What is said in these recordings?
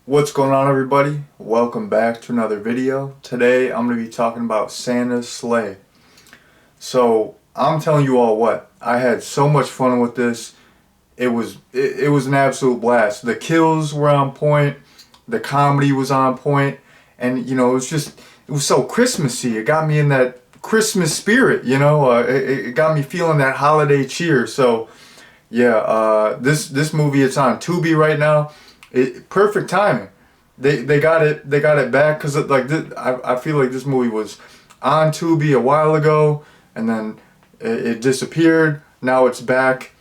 What's going on, everybody? Welcome back to another video. Today I'm going to be talking about Santa's Slay. So I'm telling you all what, I had so much fun with this. It was an absolute blast. The kills were on point, the comedy was on point, and it was so Christmassy. It got me in that Christmas spirit. It got me feeling that holiday cheer. So yeah, this movie, it's on Tubi right now. Perfect timing. They got it back because I feel like this movie was on Tubi a while ago, and then it disappeared. Now it's back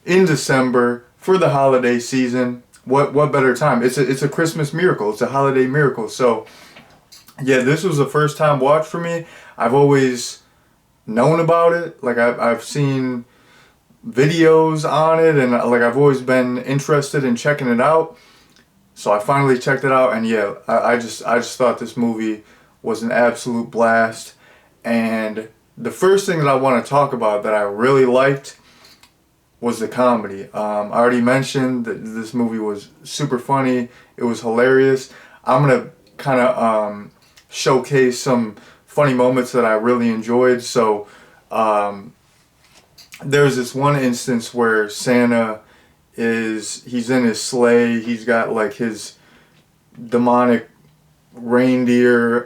in December for the holiday season. What better time? It's a Christmas miracle. It's a holiday miracle. So yeah, this was a first time watch for me. I've always known about it. Like I've seen videos on it, and like I've always been interested in checking it out. So I finally checked it out, and yeah, I just thought this movie was an absolute blast. And the first thing that I want to talk about that I really liked was the comedy. I already mentioned that this movie was super funny. It was hilarious. I'm gonna kind of showcase some funny moments that I really enjoyed. So um, there's this one instance where he's in his sleigh. He's got like his demonic reindeer,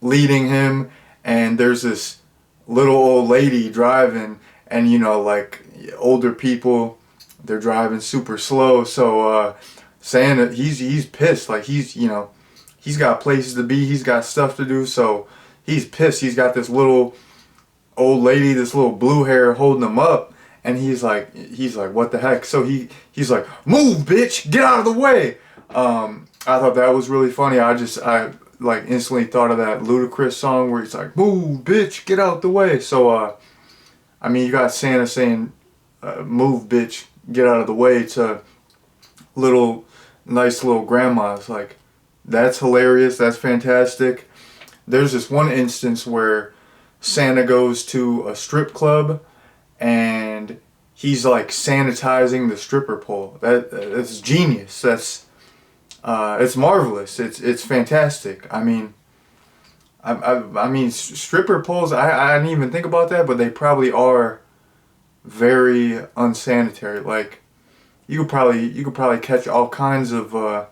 leading him, and there's this little old lady driving, and like older people, they're driving super slow. So Santa, he's pissed. Like he's got places to be. He's got stuff to do. So he's pissed. He's got this little old lady, this little blue hair holding him up, and he's like, what the heck? So he's like, move, bitch, get out of the way. I thought that was really funny. I like instantly thought of that Ludacris song where he's like, move, bitch, get out the way. So I mean, you got Santa saying, move, bitch, get out of the way to little nice little grandmas. Like, that's hilarious. That's fantastic. There's this one instance where Santa goes to a strip club, and he's like sanitizing the stripper pole. That's genius. It's marvelous. It's fantastic. I mean, stripper poles. I didn't even think about that, but they probably are very unsanitary. Like you could probably catch all kinds of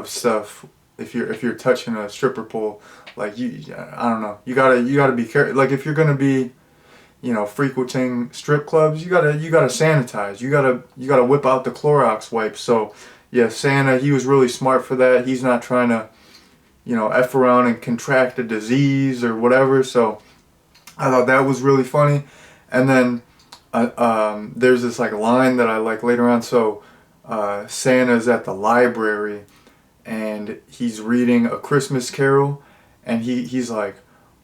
stuff if you're touching a stripper pole. Like I don't know. You gotta be careful. Like if you're gonna be frequenting strip clubs, you gotta sanitize. You gotta whip out the Clorox wipes. So yeah, Santa, he was really smart for that. He's not trying to f around and contract a disease or whatever. So I thought that was really funny. And then there's this like line that I like later on. So Santa's at the library, and he's reading A Christmas Carol, and he's like,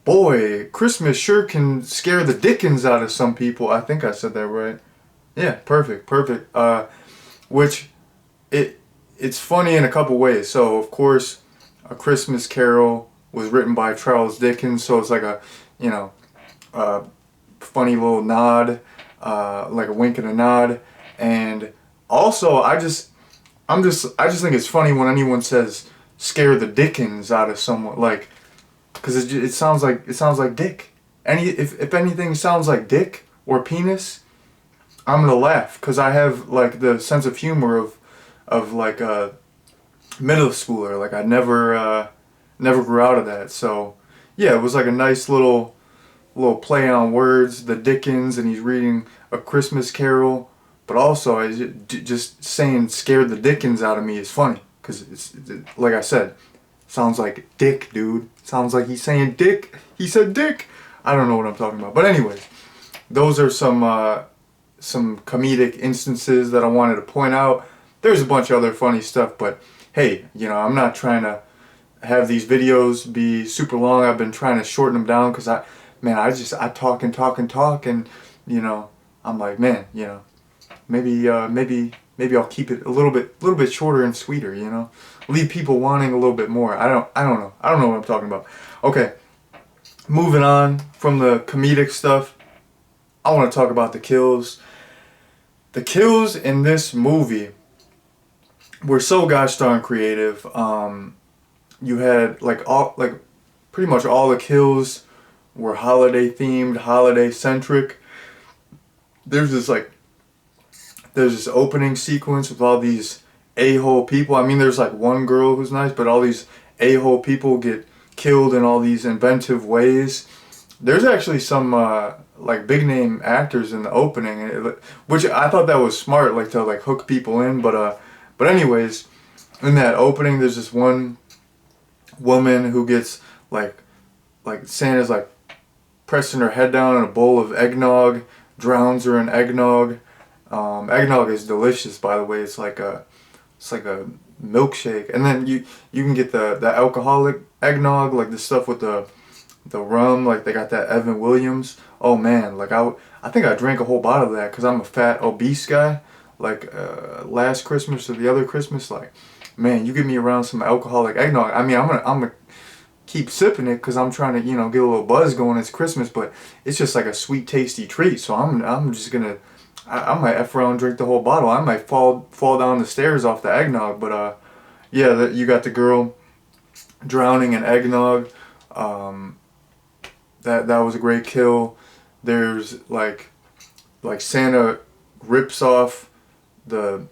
boy, Christmas sure can scare the dickens out of some people. I think I said that right. Yeah, perfect, perfect. Which it's funny in a couple ways. So of course, A Christmas Carol was written by Charles Dickens, so it's like a you know a funny little nod, like a wink and a nod. And also, I just think it's funny when anyone says scare the dickens out of someone, like, because it sounds like dick. If anything sounds like dick or penis, I'm gonna laugh because I have like the sense of humor of like a middle schooler. Like I never grew out of that. So yeah, it was like a nice little play on words. The Dickens, and he's reading A Christmas Carol, but also just saying scared the dickens out of me is funny because like I said, sounds like dick, dude. Sounds like he's saying dick. He said dick. I don't know what I'm talking about. But anyways, those are some comedic instances that I wanted to point out. There's a bunch of other funny stuff, but hey, I'm not trying to have these videos be super long. I've been trying to shorten them down because I talk and talk and talk, and I'm like, man, maybe I'll keep it a little bit shorter and sweeter. Leave people wanting a little bit more. I don't know. I don't know what I'm talking about. Okay, moving on from the comedic stuff, I want to talk about the kills. The kills in this movie were so gosh darn creative. You had like pretty much all the kills were holiday themed, holiday centric. There's this like there's this opening sequence with all these a-hole people. I mean, there's like one girl who's nice, but all these a-hole people get killed in all these inventive ways. There's actually some like big name actors in the opening, which I thought that was smart, like to like hook people in. But anyways, in that opening, there's this one woman who gets like Santa's like pressing her head down in a bowl of eggnog, drowns her in eggnog. Eggnog is delicious, by the way. It's like a milkshake, and then you can get the alcoholic eggnog, like the stuff with the rum, like they got that Evan Williams. Oh man, like I think I drank a whole bottle of that because I'm a fat obese guy. Like last Christmas or the other Christmas, like man, you get me around some alcoholic eggnog. I mean, I'm gonna keep sipping it because I'm trying to get a little buzz going. It's Christmas, but it's just like a sweet, tasty treat. So I'm just gonna I might F around and drink the whole bottle. I might fall down the stairs off the eggnog. But yeah, you got the girl drowning in eggnog. Um, that was a great kill. There's like Santa rips off the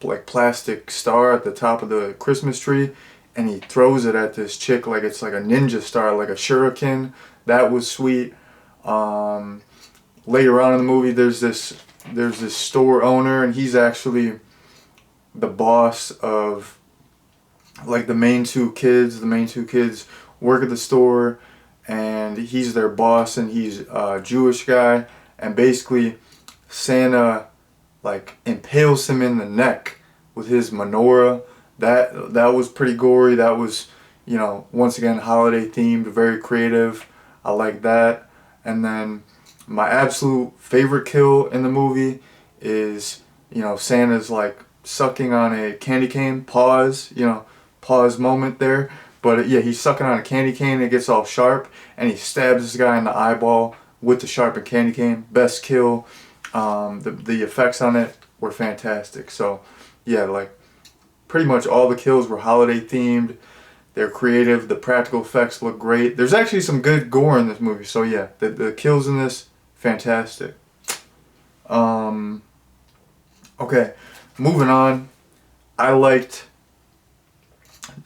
like plastic star at the top of the Christmas tree, and he throws it at this chick like it's like a ninja star, like a shuriken. That was sweet. Um, Later on in the movie, there's this store owner, and he's actually the boss of like the main two kids. The main two kids work at the store, and he's their boss, and he's a Jewish guy, and basically Santa like impales him in the neck with his menorah. That was pretty gory. That was, once again holiday themed, very creative. I like that. And then my absolute favorite kill in the movie is, Santa's like sucking on a candy cane. Pause moment there. But yeah, he's sucking on a candy cane and it gets all sharp, and he stabs this guy in the eyeball with the sharpened candy cane. Best kill. The effects on it were fantastic. So yeah, like pretty much all the kills were holiday themed. They're creative. The practical effects look great. There's actually some good gore in this movie. So yeah, the kills in this, fantastic. Um, okay, moving on. I liked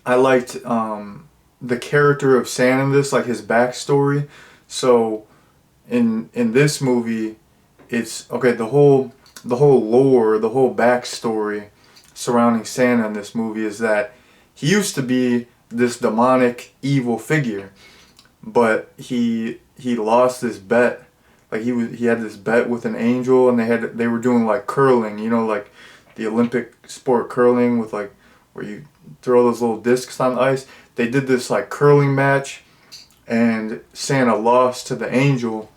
the character of Santa in this, like his backstory. So in this movie, it's okay. The whole lore, the whole backstory surrounding Santa in this movie is that he used to be this demonic evil figure, but he lost this bet. Like he had this bet with an angel, and they were doing like curling, like the Olympic sport curling with like where you throw those little discs on the ice. They did this like curling match, and Santa lost to the angel,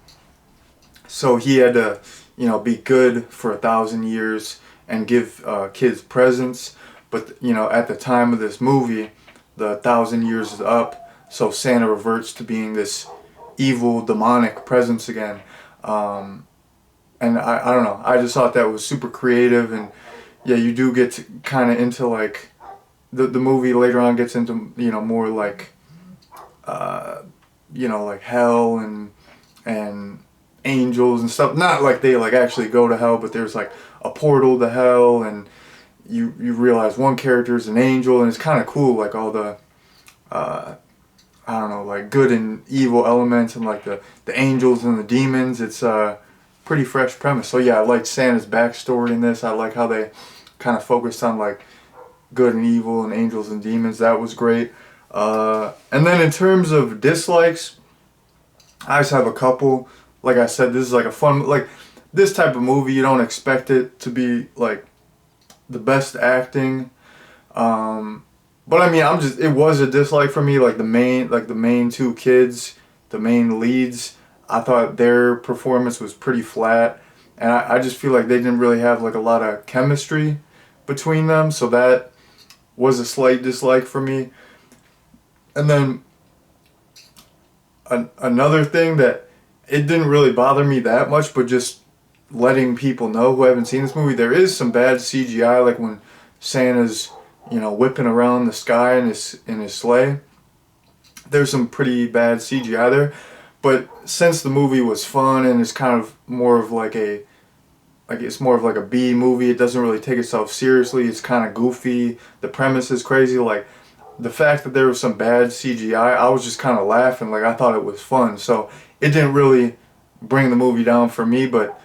so he had to be good for 1,000 years and give kids presents. But at the time of this movie, the 1,000 years is up, so Santa reverts to being this evil demonic presence again. And I don't know, I just thought that was super creative. And yeah, you do get to kind of into like the movie later on gets into more like like hell and angels and stuff. Not like they like actually go to hell, but there's like a portal to hell, and you realize one character is an angel, and it's kind of cool, like all the I don't know, like good and evil elements, and like the angels and the demons. It's a pretty fresh premise. So yeah, I like Santa's backstory in this. I like how they kind of focused on like good and evil and angels and demons. That was great. And then in terms of dislikes, I just have a couple. Like I said, this is like a fun, like this type of movie, you don't expect it to be like the best acting. But I mean, it was a dislike for me. Like the main two kids, the main leads, I thought their performance was pretty flat, and I just feel like they didn't really have like a lot of chemistry between them. So that was a slight dislike for me. And then another thing that it didn't really bother me that much, but just letting people know who haven't seen this movie, there is some bad CGI, like when Santa's, whipping around the sky in his sleigh. There's some pretty bad CGI there, but since the movie was fun and it's kind of more of it's more of like a B movie. It doesn't really take itself seriously. It's kind of goofy. The premise is crazy. Like the fact that there was some bad CGI, I was just kind of laughing. Like I thought it was fun. So it didn't really bring the movie down for me, but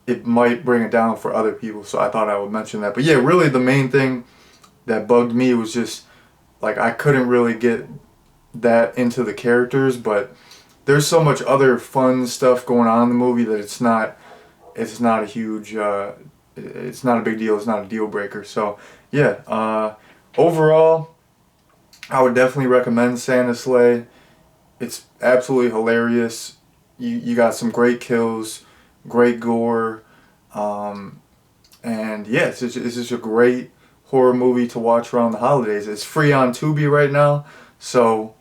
it might bring it down for other people. So I thought I would mention that. But yeah, really the main thing that bugged me was just like I couldn't really get that into the characters, but there's so much other fun stuff going on in the movie that it's not a huge it's not a big deal. It's not a deal breaker. So yeah, overall I would definitely recommend Santa's Slay. It's absolutely hilarious. You got some great kills, great gore, and yeah, it's just a great horror movie to watch around the holidays. It's free on Tubi right now, so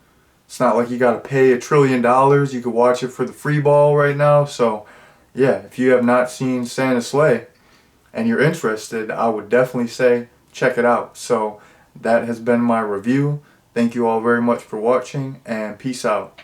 it's not like you gotta pay $1 trillion. You can watch it for the free ball right now. So yeah, if you have not seen Santa's Slay and you're interested, I would definitely say check it out. So that has been my review. Thank you all very much for watching, and peace out.